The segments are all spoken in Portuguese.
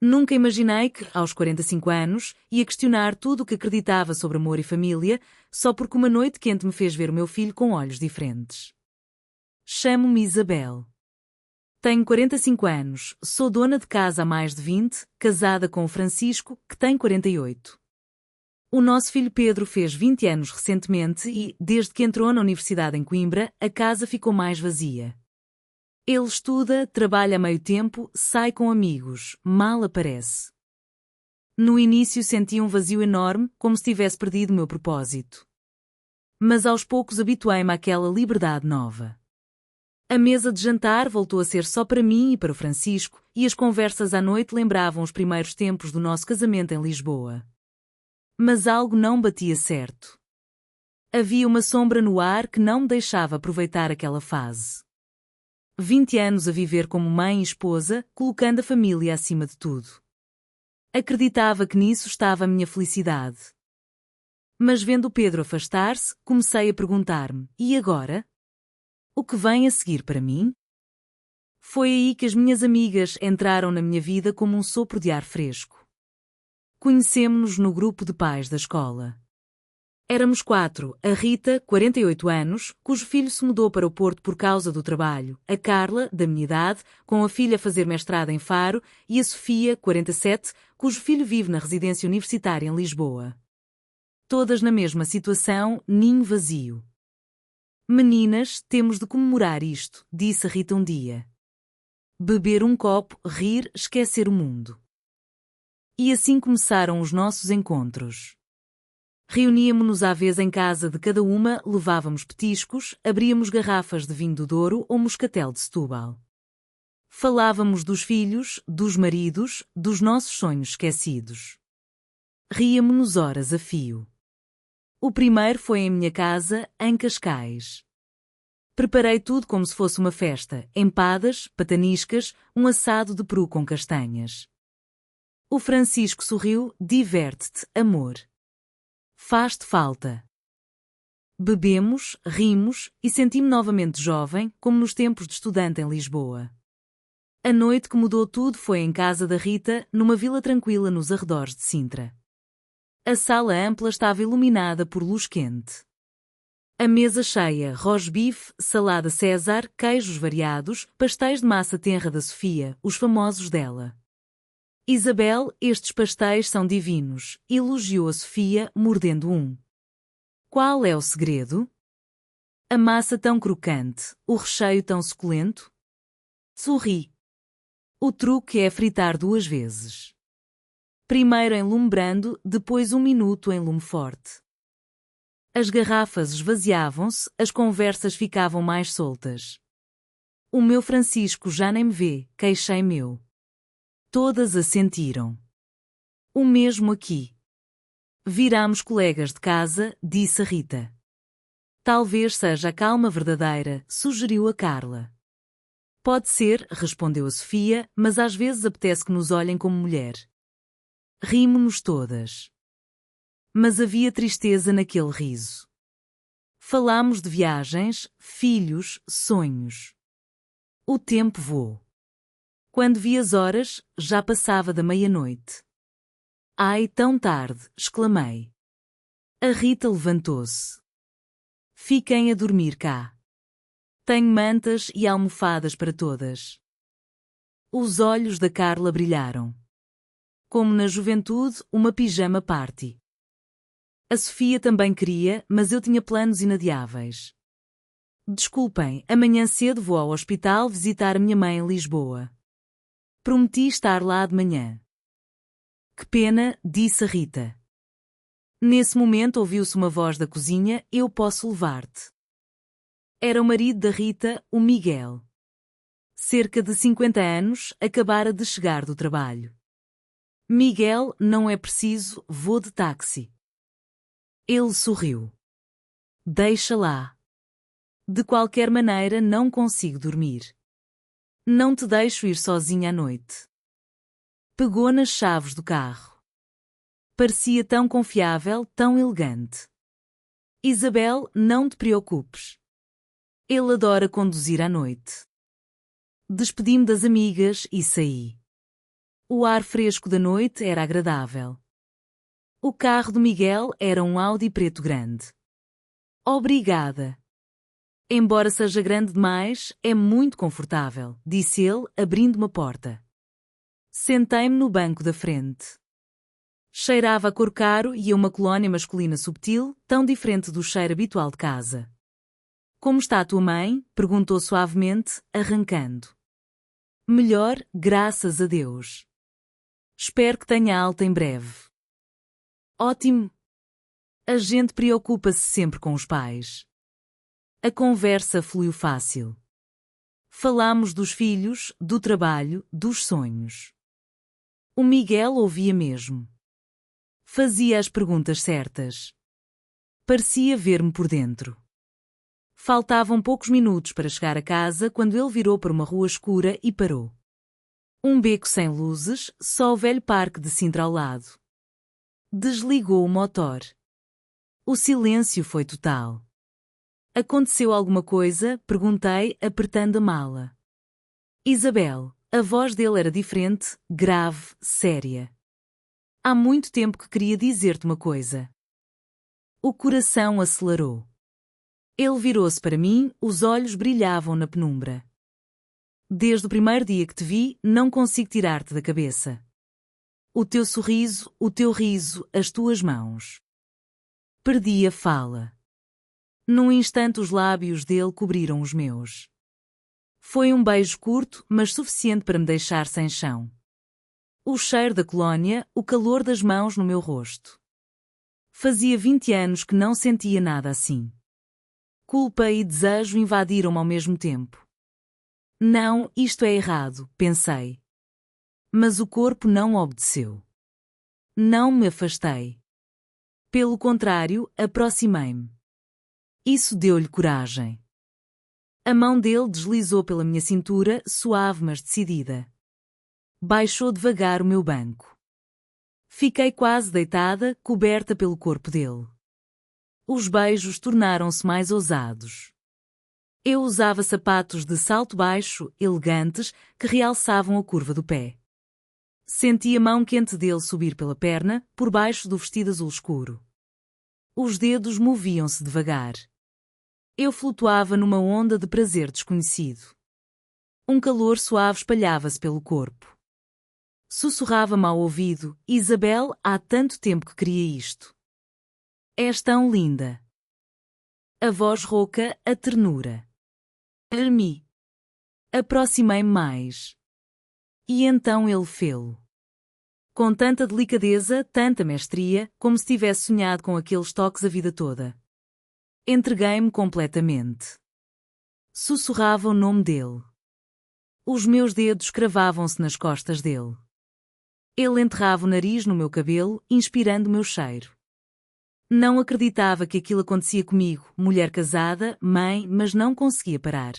Nunca imaginei que, aos 45 anos, ia questionar tudo o que acreditava sobre amor e família, só porque uma noite quente me fez ver o meu filho com olhos diferentes. Chamo-me Isabel. Tenho 45 anos, sou dona de casa há mais de 20, casada com o Francisco, que tem 48. O nosso filho Pedro fez 20 anos recentemente e, desde que entrou na universidade em Coimbra, a casa ficou mais vazia. Ele estuda, trabalha a meio tempo, sai com amigos, mal aparece. No início senti um vazio enorme, como se tivesse perdido o meu propósito. Mas aos poucos habituei-me àquela liberdade nova. A mesa de jantar voltou a ser só para mim e para o Francisco, e as conversas à noite lembravam os primeiros tempos do nosso casamento em Lisboa. Mas algo não batia certo. Havia uma sombra no ar que não me deixava aproveitar aquela fase. 20 anos a viver como mãe e esposa, colocando a família acima de tudo. Acreditava que nisso estava a minha felicidade. Mas vendo o Pedro afastar-se, comecei a perguntar-me, e agora? O que vem a seguir para mim? Foi aí que as minhas amigas entraram na minha vida como um sopro de ar fresco. Conhecemo-nos no grupo de pais da escola. Éramos 4, a Rita, 48 anos, cujo filho se mudou para o Porto por causa do trabalho, a Carla, da minha idade, com a filha a fazer mestrado em Faro, e a Sofia, 47, cujo filho vive na residência universitária em Lisboa. Todas na mesma situação, ninho vazio. Meninas, temos de comemorar isto, disse a Rita um dia. Beber um copo, rir, esquecer o mundo. E assim começaram os nossos encontros. Reuníamo-nos à vez em casa de cada uma, levávamos petiscos, abríamos garrafas de vinho do Douro ou moscatel de Setúbal. Falávamos dos filhos, dos maridos, dos nossos sonhos esquecidos. Ríamo-nos horas a fio. O primeiro foi em minha casa, em Cascais. Preparei tudo como se fosse uma festa, empadas, pataniscas, um assado de peru com castanhas. O Francisco sorriu, diverte-te, amor. Faz-te falta. Bebemos, rimos e senti-me novamente jovem, como nos tempos de estudante em Lisboa. A noite que mudou tudo foi em casa da Rita, numa vila tranquila nos arredores de Sintra. A sala ampla estava iluminada por luz quente. A mesa cheia, rosbife, salada César, queijos variados, pastéis de massa tenra da Sofia, os famosos dela. Isabel, estes pastéis são divinos, elogiou a Sofia, mordendo um. Qual é o segredo? A massa tão crocante, o recheio tão suculento? Sorri. O truque é fritar 2 vezes. Primeiro em lume brando, depois 1 minuto em lume forte. As garrafas esvaziavam-se, as conversas ficavam mais soltas. O meu Francisco já nem me vê, queixei-me eu. Todas assentiram. O mesmo aqui. Virámos colegas de casa, disse a Rita. Talvez seja a calma verdadeira, sugeriu a Carla. Pode ser, respondeu a Sofia, mas às vezes apetece que nos olhem como mulher. Rimo-nos todas. Mas havia tristeza naquele riso. Falámos de viagens, filhos, sonhos. O tempo voou. Quando vi as horas, já passava da meia-noite. Ai, tão tarde, exclamei. A Rita levantou-se. Fiquem a dormir cá. Tenho mantas e almofadas para todas. Os olhos da Carla brilharam. Como na juventude, uma pijama party. A Sofia também queria, mas eu tinha planos inadiáveis. Desculpem, amanhã cedo vou ao hospital visitar a minha mãe em Lisboa. Prometi estar lá de manhã. Que pena, disse a Rita. Nesse momento ouviu-se uma voz da cozinha, eu posso levar-te. Era o marido da Rita, o Miguel. Cerca de 50 anos, acabara de chegar do trabalho. Miguel, não é preciso, vou de táxi. Ele sorriu. Deixa lá. De qualquer maneira não consigo dormir. Não te deixo ir sozinha à noite. Pegou nas chaves do carro. Parecia tão confiável, tão elegante. Isabel, não te preocupes. Ele adora conduzir à noite. Despedi-me das amigas e saí. O ar fresco da noite era agradável. O carro de Miguel era um Audi preto grande. Obrigada. Embora seja grande demais, é muito confortável, disse ele, abrindo uma porta. Sentei-me no banco da frente. Cheirava a couro caro e a uma colónia masculina subtil, tão diferente do cheiro habitual de casa. Como está a tua mãe? Perguntou suavemente, arrancando. Melhor, graças a Deus. Espero que tenha alta em breve. Ótimo. A gente preocupa-se sempre com os pais. A conversa fluiu fácil. Falámos dos filhos, do trabalho, dos sonhos. O Miguel ouvia mesmo. Fazia as perguntas certas. Parecia ver-me por dentro. Faltavam poucos minutos para chegar a casa quando ele virou para uma rua escura e parou. Um beco sem luzes, só o velho parque de Sintra ao lado. Desligou o motor. O silêncio foi total. Aconteceu alguma coisa? Perguntei, apertando a mala. Isabel, a voz dele era diferente, grave, séria. Há muito tempo que queria dizer-te uma coisa. O coração acelerou. Ele virou-se para mim, os olhos brilhavam na penumbra. Desde o primeiro dia que te vi, não consigo tirar-te da cabeça. O teu sorriso, o teu riso, as tuas mãos. Perdi a fala. Num instante os lábios dele cobriram os meus. Foi um beijo curto, mas suficiente para me deixar sem chão. O cheiro da colónia, o calor das mãos no meu rosto. Fazia 20 anos que não sentia nada assim. Culpa e desejo invadiram-me ao mesmo tempo. Não, isto é errado, pensei. Mas o corpo não obedeceu. Não me afastei. Pelo contrário, aproximei-me. Isso deu-lhe coragem. A mão dele deslizou pela minha cintura, suave mas decidida. Baixou devagar o meu banco. Fiquei quase deitada, coberta pelo corpo dele. Os beijos tornaram-se mais ousados. Eu usava sapatos de salto baixo, elegantes, que realçavam a curva do pé. Senti a mão quente dele subir pela perna, por baixo do vestido azul escuro. Os dedos moviam-se devagar. Eu flutuava numa onda de prazer desconhecido. Um calor suave espalhava-se pelo corpo. Sussurrava-me ao ouvido, Isabel, há tanto tempo que queria isto. És tão linda. A voz rouca, a ternura. Armi. Aproximei-me mais. E então ele fê-lo. Com tanta delicadeza, tanta mestria, como se tivesse sonhado com aqueles toques a vida toda. Entreguei-me completamente. Sussurrava o nome dele. Os meus dedos cravavam-se nas costas dele. Ele enterrava o nariz no meu cabelo, inspirando o meu cheiro. Não acreditava que aquilo acontecia comigo, mulher casada, mãe, mas não conseguia parar.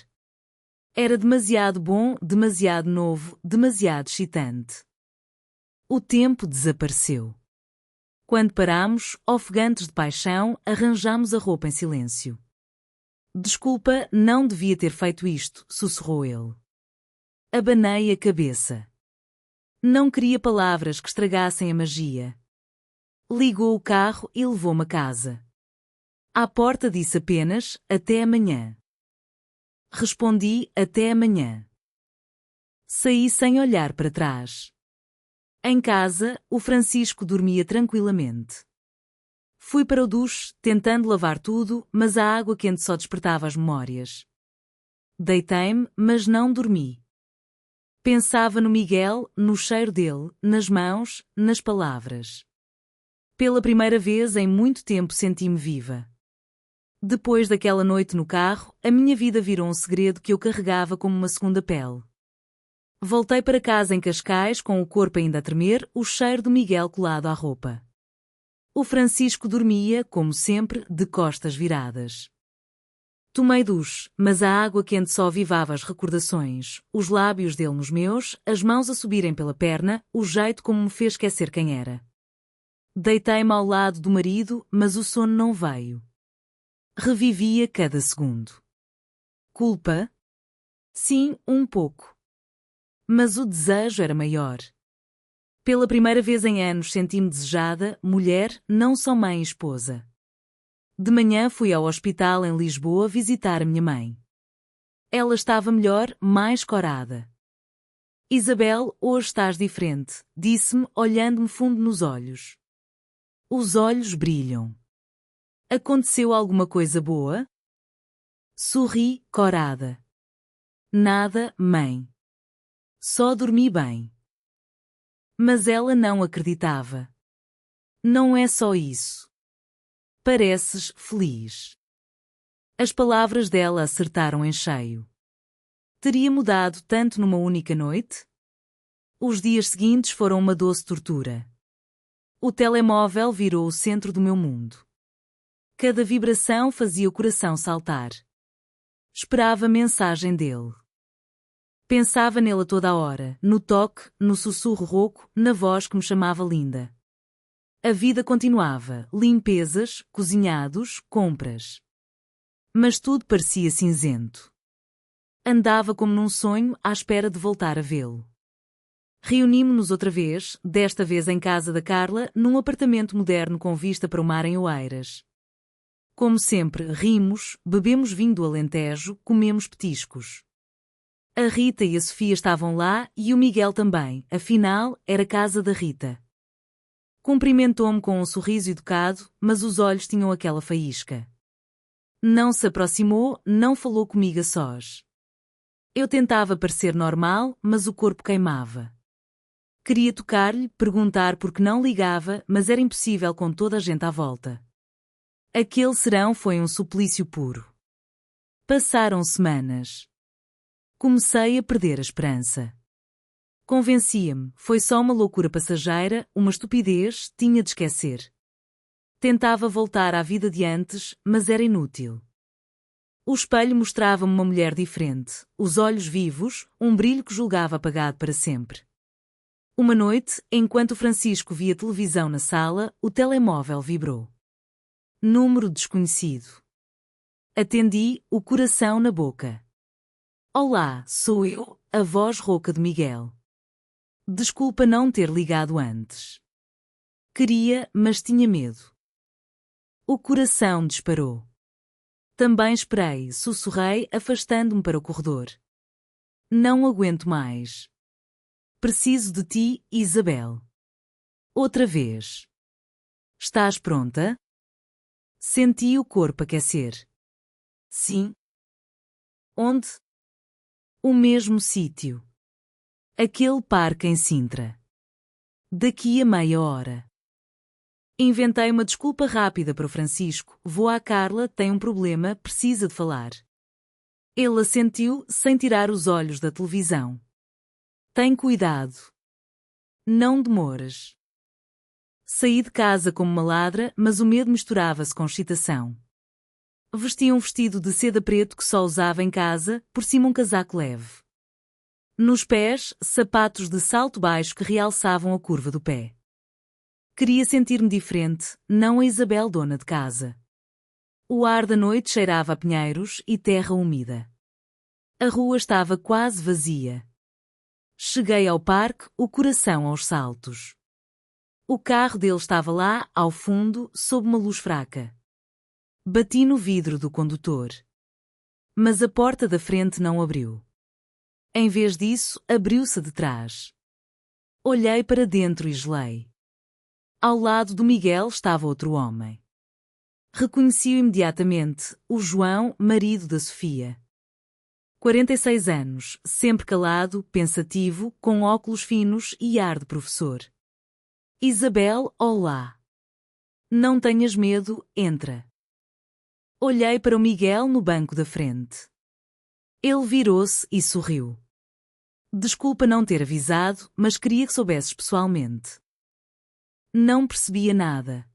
Era demasiado bom, demasiado novo, demasiado excitante. O tempo desapareceu. Quando parámos, ofegantes de paixão, arranjámos a roupa em silêncio. Desculpa, não devia ter feito isto, sussurrou ele. Abanei a cabeça. Não queria palavras que estragassem a magia. Ligou o carro e levou-me a casa. À porta disse apenas, até amanhã. Respondi, até amanhã. Saí sem olhar para trás. Em casa, o Francisco dormia tranquilamente. Fui para o duche, tentando lavar tudo, mas a água quente só despertava as memórias. Deitei-me, mas não dormi. Pensava no Miguel, no cheiro dele, nas mãos, nas palavras. Pela primeira vez em muito tempo senti-me viva. Depois daquela noite no carro, a minha vida virou um segredo que eu carregava como uma segunda pele. Voltei para casa em Cascais com o corpo ainda a tremer, o cheiro do Miguel colado à roupa. O Francisco dormia, como sempre, de costas viradas. Tomei duche, mas a água quente só avivava as recordações, os lábios dele nos meus, as mãos a subirem pela perna, o jeito como me fez esquecer quem era. Deitei-me ao lado do marido, mas o sono não veio. Revivia cada segundo. Culpa? Sim, um pouco. Mas o desejo era maior. Pela primeira vez em anos senti-me desejada, mulher, não só mãe e esposa. De manhã fui ao hospital em Lisboa visitar a minha mãe. Ela estava melhor, mais corada. Isabel, hoje estás diferente, disse-me, olhando-me fundo nos olhos. Os olhos brilham. Aconteceu alguma coisa boa? Sorri, corada. Nada, mãe. Só dormi bem. Mas ela não acreditava. Não é só isso. Pareces feliz. As palavras dela acertaram em cheio. Teria mudado tanto numa única noite? Os dias seguintes foram uma doce tortura. O telemóvel virou o centro do meu mundo. Cada vibração fazia o coração saltar. Esperava a mensagem dele. Pensava nele a toda a hora, no toque, no sussurro rouco, na voz que me chamava linda. A vida continuava, limpezas, cozinhados, compras. Mas tudo parecia cinzento. Andava como num sonho, à espera de voltar a vê-lo. Reunimos-nos outra vez, desta vez em casa da Carla, num apartamento moderno com vista para o mar em Oeiras. Como sempre, rimos, bebemos vinho do Alentejo, comemos petiscos. A Rita e a Sofia estavam lá e o Miguel também, afinal, era casa da Rita. Cumprimentou-me com um sorriso educado, mas os olhos tinham aquela faísca. Não se aproximou, não falou comigo a sós. Eu tentava parecer normal, mas o corpo queimava. Queria tocar-lhe, perguntar por que não ligava, mas era impossível com toda a gente à volta. Aquele serão foi um suplício puro. Passaram semanas. Comecei a perder a esperança. Convencia-me, foi só uma loucura passageira, uma estupidez, tinha de esquecer. Tentava voltar à vida de antes, mas era inútil. O espelho mostrava-me uma mulher diferente, os olhos vivos, um brilho que julgava apagado para sempre. Uma noite, enquanto Francisco via televisão na sala, o telemóvel vibrou. Número desconhecido. Atendi, o coração na boca. Olá, sou eu, a voz rouca de Miguel. Desculpa não ter ligado antes. Queria, mas tinha medo. O coração disparou. Também esperei, sussurrei, afastando-me para o corredor. Não aguento mais. Preciso de ti, Isabel. Outra vez. Estás pronta? Senti o corpo aquecer. Sim. Onde? O mesmo sítio. Aquele parque em Sintra. Daqui a meia hora. Inventei uma desculpa rápida para o Francisco. Vou à Carla, tem um problema, precisa de falar. Ele assentiu, sem tirar os olhos da televisão. Tem cuidado. Não demores. Saí de casa como uma ladra, mas o medo misturava-se com excitação. Vestia um vestido de seda preto que só usava em casa, por cima um casaco leve. Nos pés, sapatos de salto baixo que realçavam a curva do pé. Queria sentir-me diferente, não a Isabel dona de casa. O ar da noite cheirava a pinheiros e terra úmida. A rua estava quase vazia. Cheguei ao parque, o coração aos saltos. O carro dele estava lá, ao fundo, sob uma luz fraca. Bati no vidro do condutor. Mas a porta da frente não abriu. Em vez disso, abriu-se de trás. Olhei para dentro e gelei. Ao lado do Miguel estava outro homem. Reconheci-o imediatamente, o João, marido da Sofia. 46 anos, sempre calado, pensativo, com óculos finos e ar de professor. Isabel, olá. Não tenhas medo, entra. Olhei para o Miguel no banco da frente. Ele virou-se e sorriu. Desculpa não ter avisado, mas queria que soubesses pessoalmente. Não percebia nada.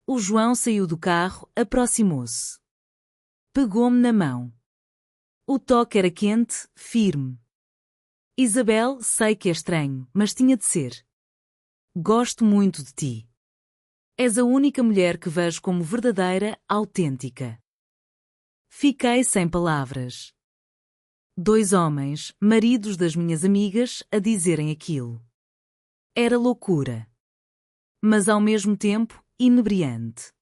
O João saiu do carro, aproximou-se. Pegou-me na mão. O toque era quente, firme. Isabel, sei que é estranho, mas tinha de ser. Gosto muito de ti. És a única mulher que vejo como verdadeira, autêntica. Fiquei sem palavras. 2 homens, maridos das minhas amigas, a dizerem aquilo. Era loucura. Mas ao mesmo tempo, inebriante.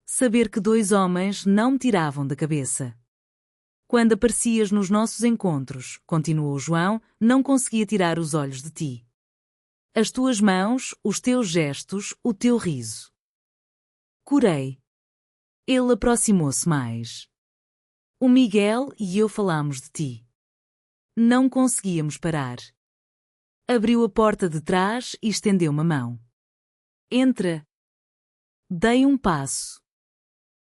Saber que dois homens não me tiravam da cabeça. Quando aparecias nos nossos encontros, continuou João, não conseguia tirar os olhos de ti. As tuas mãos, os teus gestos, o teu riso. Curei. Ele aproximou-se mais. O Miguel e eu falámos de ti. Não conseguíamos parar. Abriu a porta de trás e estendeu-me a mão. Entra. Dei um passo.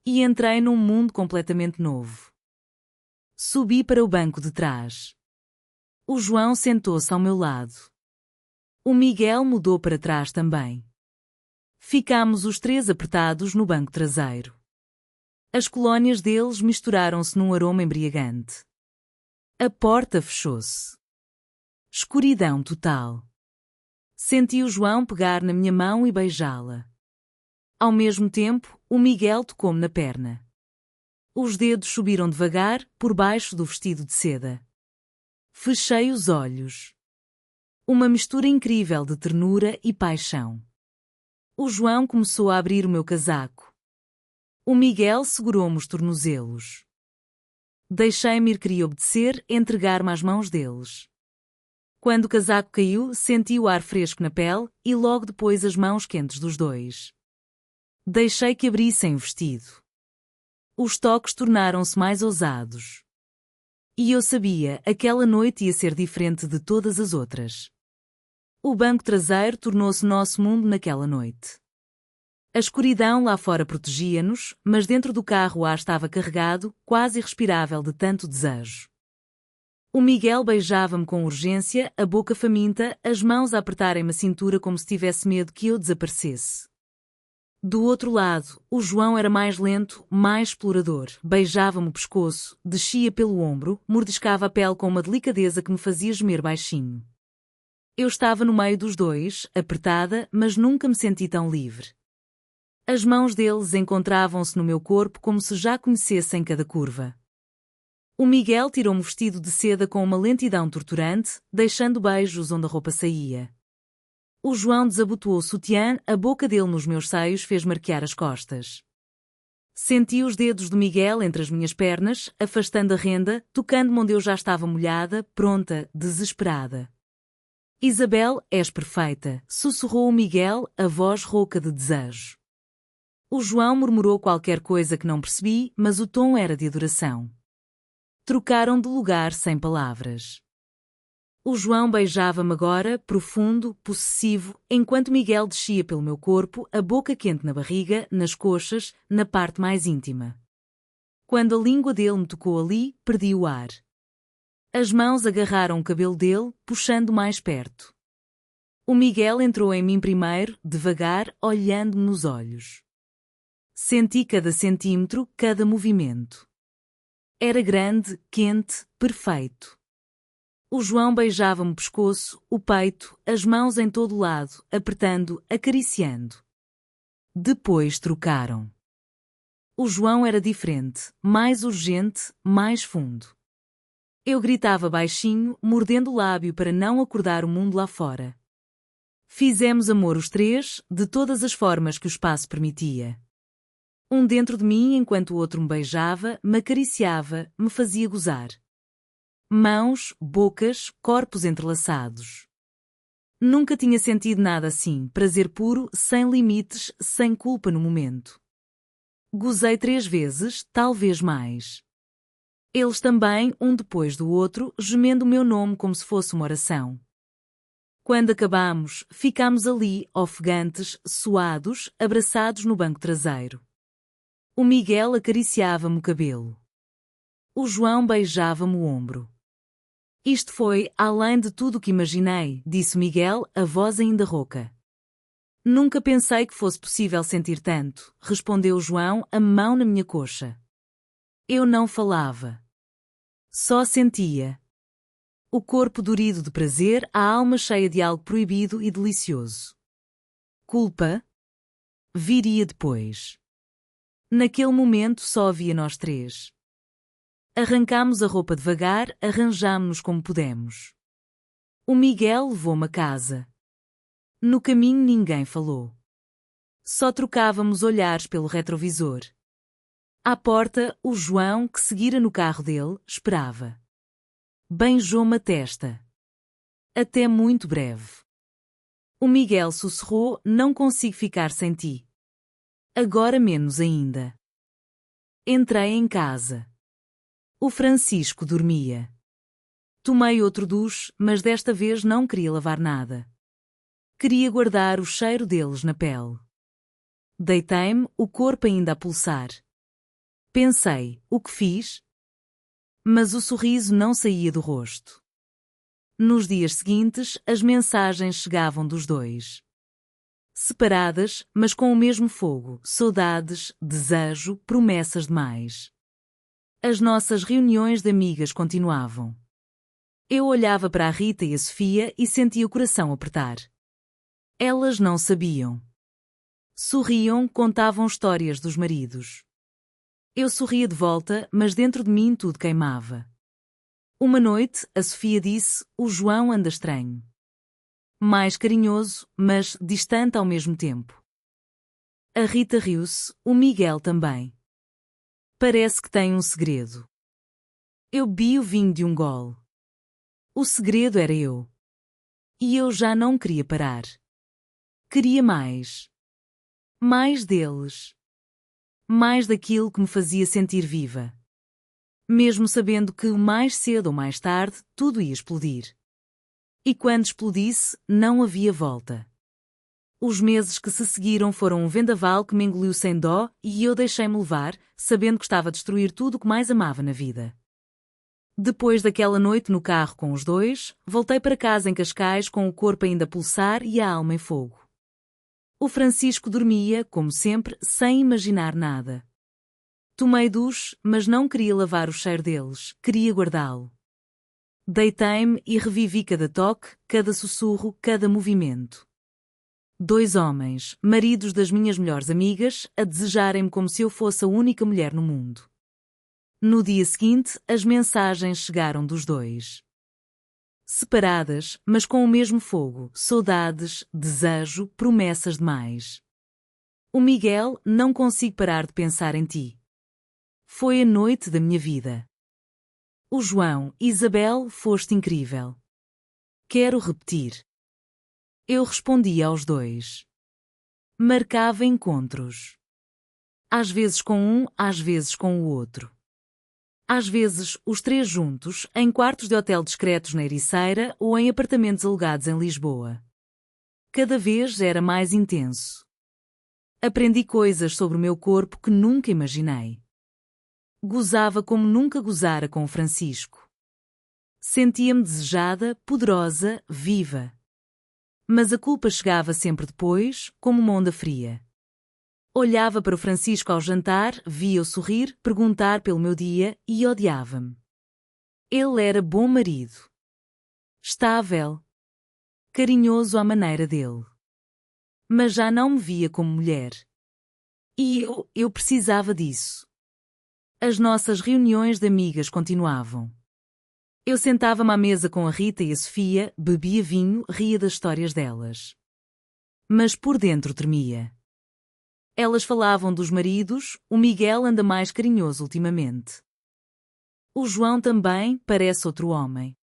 E entrei num mundo completamente novo. Subi para o banco de trás. O João sentou-se ao meu lado. O Miguel mudou para trás também. Ficámos os três apertados no banco traseiro. As colónias deles misturaram-se num aroma embriagante. A porta fechou-se. Escuridão total. Senti o João pegar na minha mão e beijá-la. Ao mesmo tempo, o Miguel tocou-me na perna. Os dedos subiram devagar por baixo do vestido de seda. Fechei os olhos. Uma mistura incrível de ternura e paixão. O João começou a abrir o meu casaco. O Miguel segurou-me os tornozelos. Deixei-me ir, queria obedecer, entregar-me às mãos deles. Quando o casaco caiu, senti o ar fresco na pele e logo depois as mãos quentes dos dois. Deixei que abrissem o vestido. Os toques tornaram-se mais ousados. E eu sabia, aquela noite ia ser diferente de todas as outras. O banco traseiro tornou-se nosso mundo naquela noite. A escuridão lá fora protegia-nos, mas dentro do carro o ar estava carregado, quase irrespirável de tanto desejo. O Miguel beijava-me com urgência, a boca faminta, as mãos a apertarem-me a cintura como se tivesse medo que eu desaparecesse. Do outro lado, o João era mais lento, mais explorador. Beijava-me o pescoço, descia pelo ombro, mordiscava a pele com uma delicadeza que me fazia gemer baixinho. Eu estava no meio dos dois, apertada, mas nunca me senti tão livre. As mãos deles encontravam-se no meu corpo como se já conhecessem cada curva. O Miguel tirou-me o vestido de seda com uma lentidão torturante, deixando beijos onde a roupa saía. O João desabotoou o sutiã, a boca dele nos meus seios fez marquear as costas. Senti os dedos do Miguel entre as minhas pernas, afastando a renda, tocando-me onde eu já estava molhada, pronta, desesperada. Isabel, és perfeita, sussurrou o Miguel, a voz rouca de desejo. O João murmurou qualquer coisa que não percebi, mas o tom era de adoração. Trocaram de lugar sem palavras. O João beijava-me agora, profundo, possessivo, enquanto Miguel descia pelo meu corpo, a boca quente na barriga, nas coxas, na parte mais íntima. Quando a língua dele me tocou ali, perdi o ar. As mãos agarraram o cabelo dele, puxando mais perto. O Miguel entrou em mim primeiro, devagar, olhando-me nos olhos. Senti cada centímetro, cada movimento. Era grande, quente, perfeito. O João beijava-me o pescoço, o peito, as mãos em todo lado, apertando, acariciando. Depois trocaram. O João era diferente, mais urgente, mais fundo. Eu gritava baixinho, mordendo o lábio para não acordar o mundo lá fora. Fizemos amor os três, de todas as formas que o espaço permitia. Um dentro de mim enquanto o outro me beijava, me acariciava, me fazia gozar. Mãos, bocas, corpos entrelaçados. Nunca tinha sentido nada assim, prazer puro, sem limites, sem culpa no momento. Gozei 3 vezes, talvez mais. Eles também, um depois do outro, gemendo o meu nome como se fosse uma oração. Quando acabamos, ficámos ali, ofegantes, suados, abraçados no banco traseiro. O Miguel acariciava-me o cabelo. O João beijava-me o ombro. Isto foi além de tudo o que imaginei, disse Miguel, a voz ainda rouca. Nunca pensei que fosse possível sentir tanto, respondeu João, a mão na minha coxa. Eu não falava. Só sentia. O corpo dorido de prazer, a alma cheia de algo proibido e delicioso. Culpa? Viria depois. Naquele momento só havia nós três. Arrancámos a roupa devagar, arranjámo-nos como pudemos. O Miguel levou-me a casa. No caminho ninguém falou. Só trocávamos olhares pelo retrovisor. À porta, o João, que seguira no carro dele, esperava. Beijou-me a testa. Até muito breve. O Miguel sussurrou: não consigo ficar sem ti. Agora menos ainda. Entrei em casa. O Francisco dormia. Tomei outro duche, mas desta vez não queria lavar nada. Queria guardar o cheiro deles na pele. Deitei-me, o corpo ainda a pulsar. Pensei: o que fiz? Mas o sorriso não saía do rosto. Nos dias seguintes, as mensagens chegavam dos dois. Separadas, mas com o mesmo fogo, saudades, desejo, promessas de mais. As nossas reuniões de amigas continuavam. Eu olhava para a Rita e a Sofia e sentia o coração apertar. Elas não sabiam. Sorriam, contavam histórias dos maridos. Eu sorria de volta, mas dentro de mim tudo queimava. Uma noite, a Sofia disse: o João anda estranho. Mais carinhoso, mas distante ao mesmo tempo. A Rita riu-se, o Miguel também. Parece que tem um segredo. Eu bebi o vinho de um gole. O segredo era eu. E eu já não queria parar. Queria mais. Mais deles. Mais daquilo que me fazia sentir viva. Mesmo sabendo que, mais cedo ou mais tarde, tudo ia explodir. E quando explodisse, não havia volta. Os meses que se seguiram foram um vendaval que me engoliu sem dó e eu deixei-me levar, sabendo que estava a destruir tudo o que mais amava na vida. Depois daquela noite no carro com os dois, voltei para casa em Cascais com o corpo ainda a pulsar e a alma em fogo. O Francisco dormia, como sempre, sem imaginar nada. Tomei duche, mas não queria lavar o cheiro deles, queria guardá-lo. Deitei-me e revivi cada toque, cada sussurro, cada movimento. Dois homens, maridos das minhas melhores amigas, a desejarem-me como se eu fosse a única mulher no mundo. No dia seguinte, as mensagens chegaram dos dois. Separadas, mas com o mesmo fogo, saudades, desejo, promessas de mais. O Miguel: não consigo parar de pensar em ti. Foi a noite da minha vida. O João: Isabel, foste incrível. Quero repetir. Eu respondia aos dois. Marcava encontros. Às vezes com um, às vezes com o outro. Às vezes, os três juntos, em quartos de hotel discretos na Ericeira ou em apartamentos alugados em Lisboa. Cada vez era mais intenso. Aprendi coisas sobre o meu corpo que nunca imaginei. Gozava como nunca gozara com o Francisco. Sentia-me desejada, poderosa, viva. Mas a culpa chegava sempre depois, como uma onda fria. Olhava para o Francisco ao jantar, via-o sorrir, perguntar pelo meu dia e odiava-me. Ele era bom marido. Estável. Carinhoso à maneira dele. Mas já não me via como mulher. E eu precisava disso. As nossas reuniões de amigas continuavam. Eu sentava-me à mesa com a Rita e a Sofia, bebia vinho, ria das histórias delas. Mas por dentro tremia. Elas falavam dos maridos, o Miguel anda mais carinhoso ultimamente. O João também parece outro homem.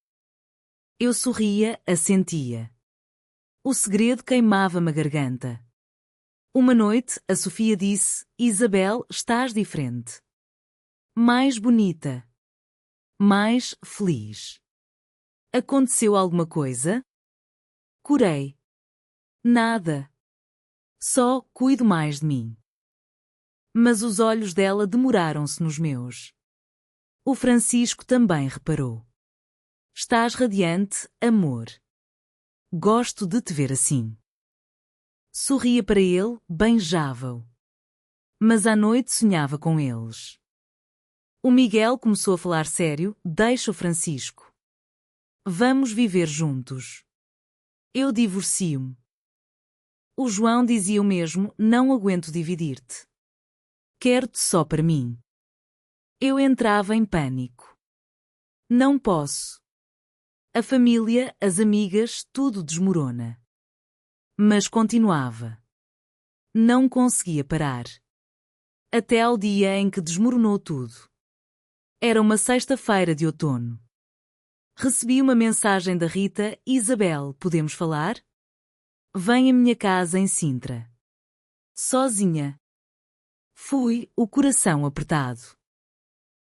Eu sorria, assentia. O segredo queimava-me a garganta. Uma noite, a Sofia disse: Isabel, estás diferente. Mais bonita. Mais feliz. Aconteceu alguma coisa? Curei. Nada. Só cuido mais de mim. Mas os olhos dela demoraram-se nos meus. O Francisco também reparou. Estás radiante, amor. Gosto de te ver assim. Sorria para ele, beijava-o. Mas à noite sonhava com eles. O Miguel começou a falar sério: deixa o Francisco. Vamos viver juntos. Eu divorcio-me. O João dizia o mesmo: não aguento dividir-te. Quero-te só para mim. Eu entrava em pânico. Não posso. A família, as amigas, tudo desmorona. Mas continuava. Não conseguia parar. Até ao dia em que desmoronou tudo. Era uma sexta-feira de outono. Recebi uma mensagem da Rita: Isabel, podemos falar? Vem à minha casa em Sintra. Sozinha. Fui, o coração apertado.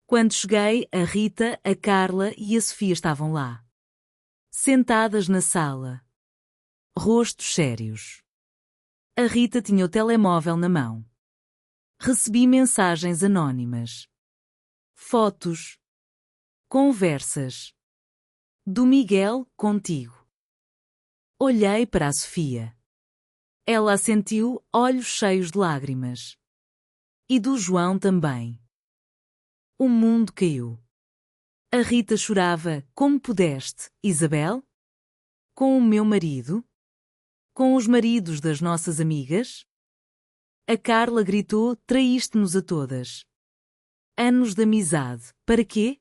Quando cheguei, a Rita, a Carla e a Sofia estavam lá. Sentadas na sala. Rostos sérios. A Rita tinha o telemóvel na mão. Recebi mensagens anónimas. Fotos. Conversas. Do Miguel, contigo. Olhei para a Sofia. Ela assentiu, olhos cheios de lágrimas. E do João também. O mundo caiu. A Rita chorava: como pudeste, Isabel? Com o meu marido? Com os maridos das nossas amigas? A Carla gritou: traíste-nos a todas. Anos de amizade, para quê?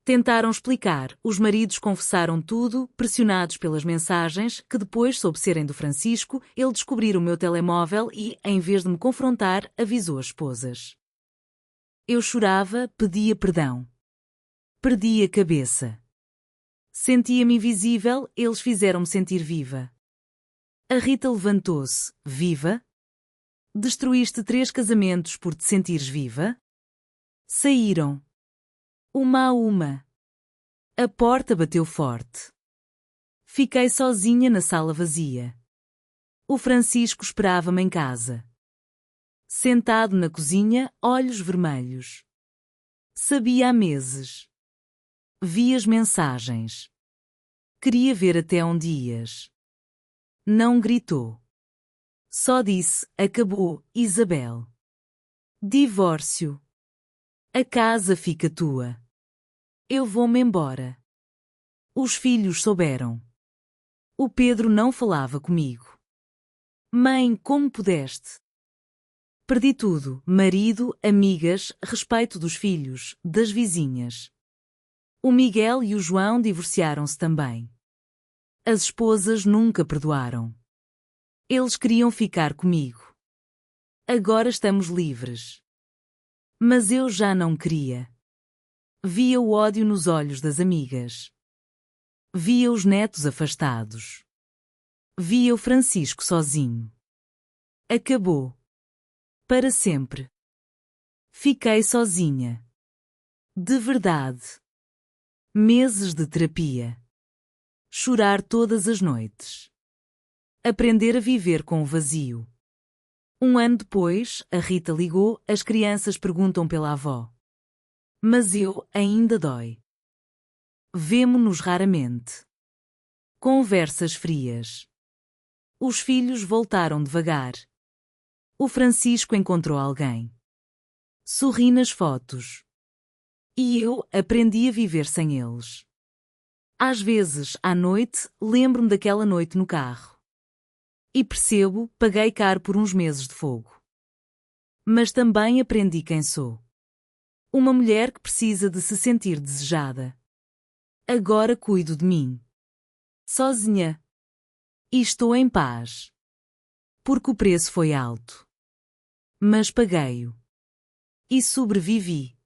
Tentaram explicar, os maridos confessaram tudo, pressionados pelas mensagens, que depois soube serem do Francisco, ele descobriu o meu telemóvel e, em vez de me confrontar, avisou as esposas. Eu chorava, pedia perdão. Perdi a cabeça. Sentia-me invisível, eles fizeram-me sentir viva. A Rita levantou-se: viva? Destruíste 3 casamentos por te sentires viva? Saíram. Uma a uma. A porta bateu forte. Fiquei sozinha na sala vazia. O Francisco esperava-me em casa. Sentado na cozinha, olhos vermelhos. Sabia há meses. Vi as mensagens. Queria ver até onde ias. Não gritou. Só disse: acabou, Isabel. Divórcio. A casa fica tua. Eu vou-me embora. Os filhos souberam. O Pedro não falava comigo. Mãe, como pudeste? Perdi tudo: marido, amigas, respeito dos filhos, das vizinhas. O Miguel e o João divorciaram-se também. As esposas nunca perdoaram. Eles queriam ficar comigo. Agora estamos livres. Mas eu já não queria. Via o ódio nos olhos das amigas. Via os netos afastados. Via o Francisco sozinho. Acabou. Para sempre. Fiquei sozinha. De verdade. Meses de terapia. Chorar todas as noites. Aprender a viver com o vazio. 1 ano depois, a Rita ligou, as crianças perguntam pela avó. Mas eu, ainda dói. Vemo-nos raramente. Conversas frias. Os filhos voltaram devagar. O Francisco encontrou alguém. Sorri nas fotos. E eu aprendi a viver sem eles. Às vezes, à noite, lembro-me daquela noite no carro. E percebo, paguei caro por uns meses de fogo. Mas também aprendi quem sou. Uma mulher que precisa de se sentir desejada. Agora cuido de mim. Sozinha. E estou em paz. Porque o preço foi alto. Mas paguei-o. E sobrevivi.